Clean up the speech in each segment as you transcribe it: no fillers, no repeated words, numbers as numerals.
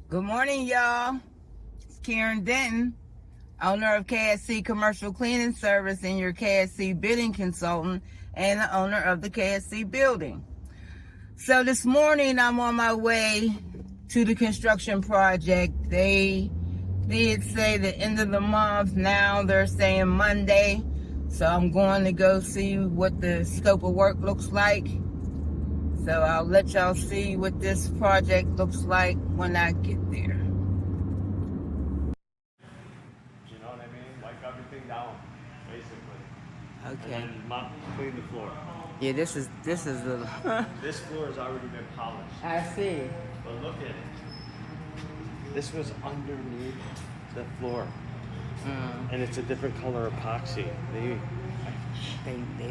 Good morning, y'all. It's Karen Denton, owner of KSC Commercial Cleaning Services and your KSC Building consultant and the owner of the KSC Building. So this morning I'm on my way to the construction project. They did say the end of the month. Now they're saying Monday. So I'm going to go see what the scope of work looks like. So I'll let y'all see what this project looks like when I get there. You know what I mean? Wipe everything down, basically. Okay. And then mop, clean the floor. Yeah, this is the This floor has already been polished. I see. But look at it. This was underneath the floor. And it's a different color epoxy. They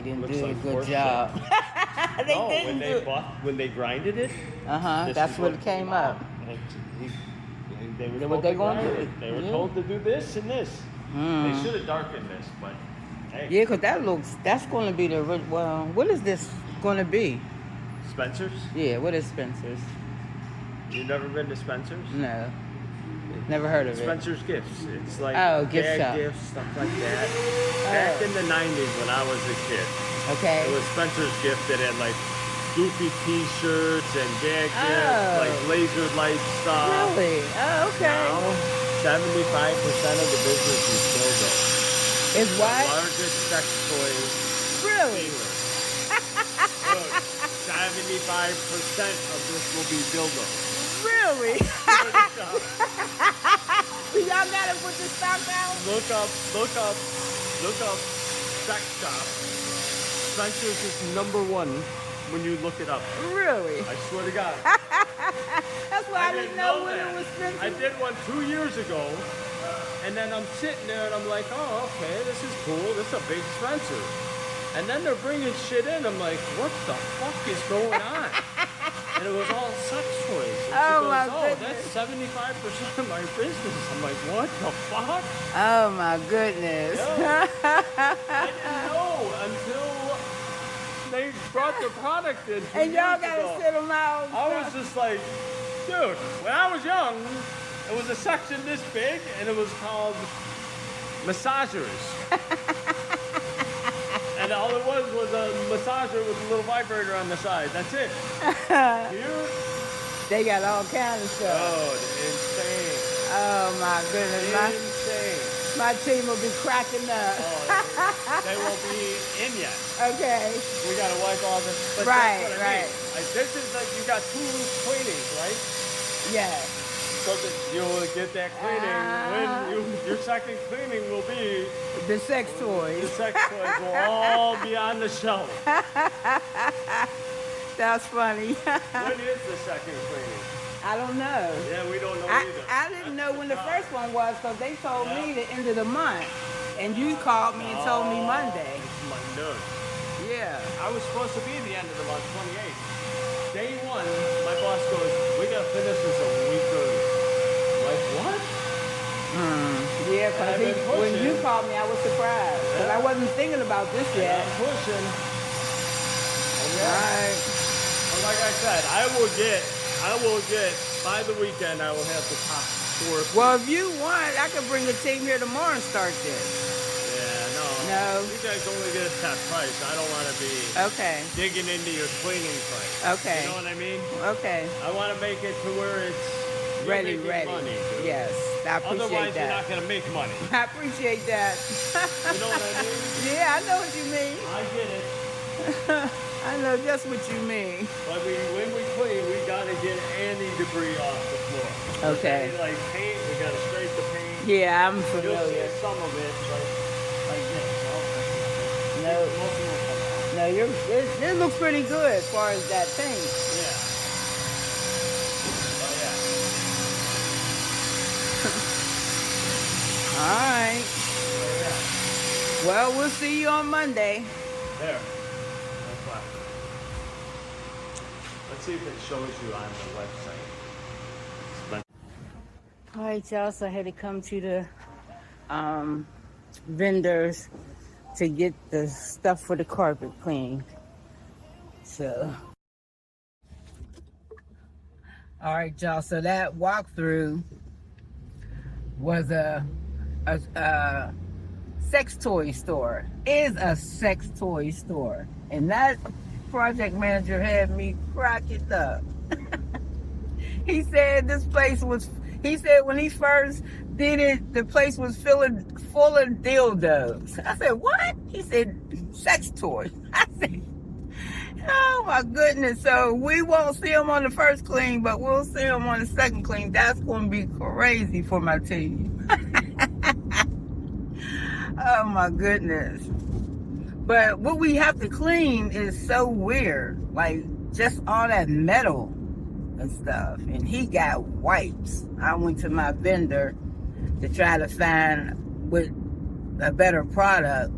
didn't Looks do like a good horse job. when they grinded it. That's what it came up. They were What told they to gonna grind do? it. They were Yeah. told to do this and this. They should have darkened this, but hey. Yeah, because that's going to be the, well, what is this going to be? Spencer's? Yeah, what is Spencer's? You've never been to Spencer's? No, never heard of it. Spencer's Gifts. It's like Gift gag shop. gifts, stuff like that. Back in the 90s when I was a kid, Okay. it was Spencer's Gift that had like goofy t-shirts and gag gifts, like laser light stuff. Really? Oh, okay. Now, 75% of the business is dildo. Is The what? largest sex toy Really? dealer. Look, 75% of this will be dildo. Really? Y'all got to put the stock out? Look up sex shop. Spencer's is #1 when you look it up. Really? I swear to God. That's why I didn't know when that. it was Spencer's. I did one 2 years ago, and then I'm sitting there and I'm like, oh, okay, this is cool. This is a big Spencer. And then they're bringing shit in. I'm like, what the fuck is going on? And it was all sex toys. And Oh, my that's 75% of my business. I'm like, what the fuck? Oh my goodness. Yeah. I didn't know until they brought the product in. And y'all got gotta sit them out. I was just like, dude, when I was young, it was a section this big and it was called massagers. And all it was a massager with a little vibrator on the side. That's it. Here, They got all kinds of stuff. oh, insane. Oh my goodness. Insane. My team will be cracking up. Oh, they won't be in yet. Okay. We gotta wipe all this. But Right, that's what I mean. right. Like, this is like you got 2 cleanings, right? Yeah. So that you'll get that cleaning. When your second cleaning will be The sex the toys. sex toys will all be on the shelf. That's funny. When is the second cleaning? I don't know. Yeah, we don't know either. I didn't know when the first one was because they told me the end of the month. And you called me and told me Monday. It's Monday. Yeah. I was supposed to be the end of the month, 28th. Day 1, my boss goes, we gotta finish this a week early. I'm like, what? Yeah, And I've been because when pushing. you called me, I was surprised. Because I wasn't thinking about this And yet. I'm pushing. And yeah. Right. And like I said, I will get, by the weekend, I will have the top 4. Well, if you want, I could bring the team here tomorrow and start this. Yeah, no. No. You guys only get a set price. I don't want to be Okay. digging into your cleaning price. Okay. You know what I mean? Okay. I want to make it to where it's you're Ready. making money, dude. Yes. I appreciate Otherwise, you're that. not going to make money. I appreciate that. You know what I mean? Yeah, I know what you mean. I get it. I know just what you mean. But when we clean, we got to get any debris off the floor. Okay. Like paint, we got to scrape the paint. Yeah, I'm You'll familiar. see some of it, like this. No. Most of it will come out. No, it looks pretty good as far as that thing. Yeah. Oh, yeah. All right. Oh, yeah. Well, we'll see you on Monday. There. That's fine. Let's see if it shows you on the website. All right, y'all. So I had to come to the vendors to get the stuff for the carpet cleaned. So All right, y'all. So that walkthrough was a sex toy store. Is a sex toy store, and that project manager had me cracking up. He said this place was. He said when he first did it, the place was full of dildos. I said, what? He said, sex toys. I said, oh my goodness. So we won't see him on the first clean, but we'll see him on the second clean. That's going to be crazy for my team. Oh my goodness. But what we have to clean is so weird. Like just all that metal and stuff. And he got wipes. I went to my vendor to try to find with a better product,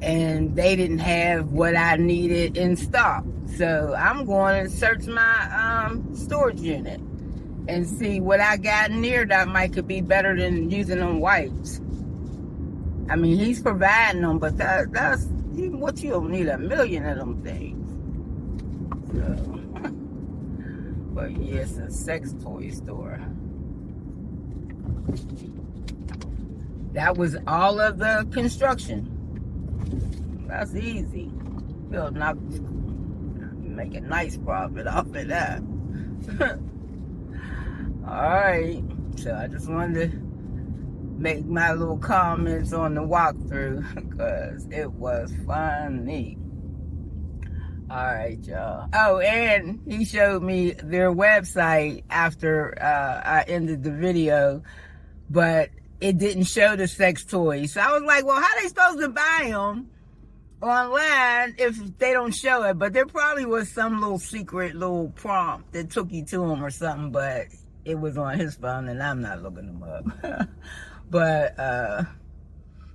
and they didn't have what I needed in stock. So I'm going to search my storage unit and see what I got in there that might could be better than using them wipes. I mean, he's providing them, but that's what, you don't need a million of them things. So. But yes, a sex toy store. That was all of the construction. That's easy. You'll not make a nice profit off of that. Alright. So I just wanted to make my little comments on the walkthrough because it was funny. Alright, y'all. Oh, and he showed me their website after I ended the video, but it didn't show the sex toys. So I was like, well, how are they supposed to buy them online if they don't show it? But there probably was some little secret little prompt that took you to them or something, but it was on his phone and I'm not looking them up. But,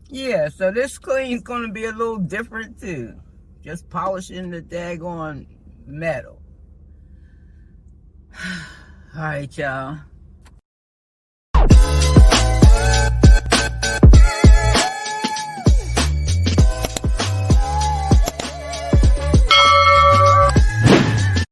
yeah, so this clean's going to be a little different too. Just polishing the daggone metal. All right, y'all.